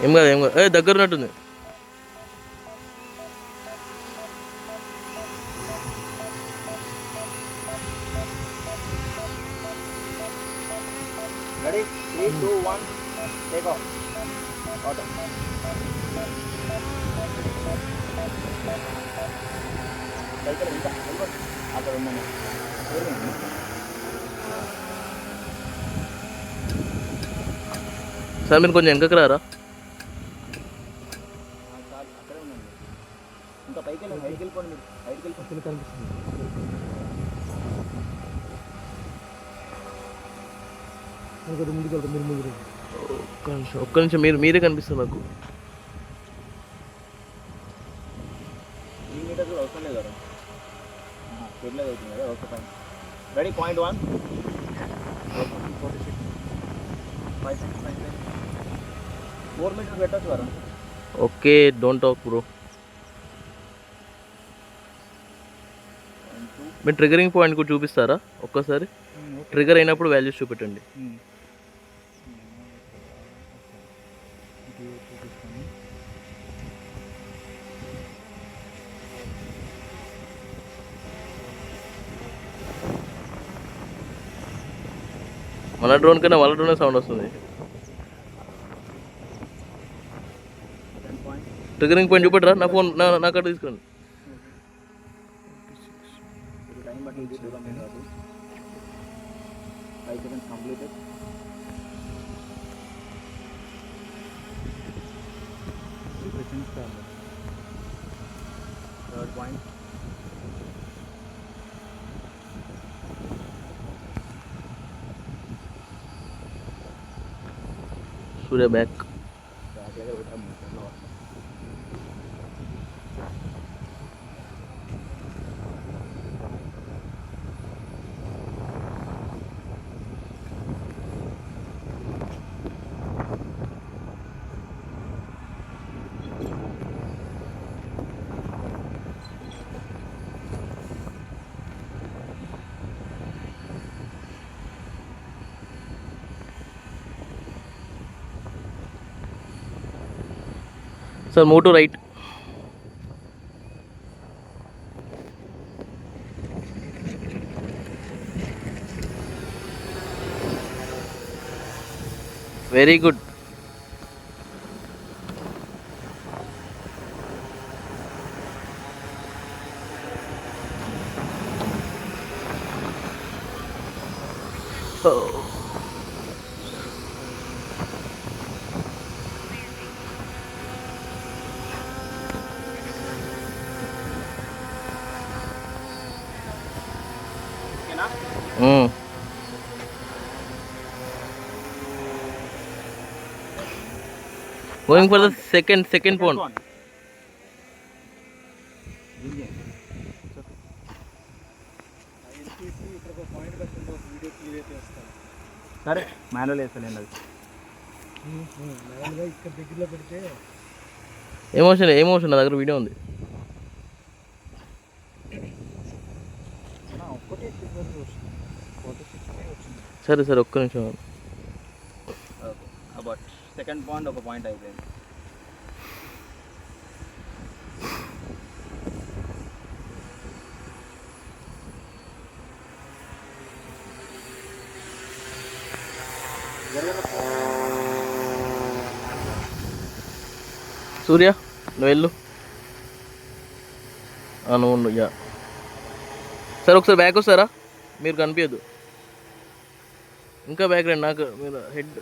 ఏం కాదు ఏం కాదు, దగ్గర ఉన్నట్టుంది. Ready? 3, 2, 1, take off. Auto. అక్కడ ఉన్నాను. సార్ మీరు కొంచెం వెనకకి రారా. అక్కడే ఉన్నాను. ఇంకా పైకి వెళ్ళిపోండి మీరు. పైకి వెళ్ళిపోయి కనిపిస్తుంది. ఒక్క నిమిషం మీరే కనిపిస్తారు నాకు. అవసరం లేదు కదా, స్పీడ్లో అవుతుంది కదా. Okay fine. Ready, point 1. 5 seconds. 4 meters పెట్టచ్చు కదా. Okay, don't talk bro. మీరు ట్రిగరింగ్ పాయింట్ కూడా చూపిస్తారా ఒక్కసారి? ట్రిగర్ అయినప్పుడు వాల్యూస్ చూపెట్టండి. మన డ్రోన్ కన్నా వాళ్ళ డ్రోనే సౌండ్ వస్తుంది. ట్రిగరింగ్ పాయింట్ చూపెట్టరా, నా ఫోన్ నా కాడ తీసుకురండి. Third point. Surya back. Sir, move to right. Very good. Oh. Going for the second point. సరే మాన్యువల్ వేస్తలేండి అది. ఏమోషన్ నా దగ్గర వీడియో ఉంది. సరే ఒక్క నిమిషం. అబౌట్ సెకండ్ పాయింట్ ఒక పాయింట్ అయిపోయింది. సూర్య నువ్వు వెళ్ళు. నువ్వు యా సార్ ఒకసారి బ్యాక్ వస్తారా, మీరు కనిపించదు. ఇంకా బ్యాక్ రండి, నాకు మీరు హెడ్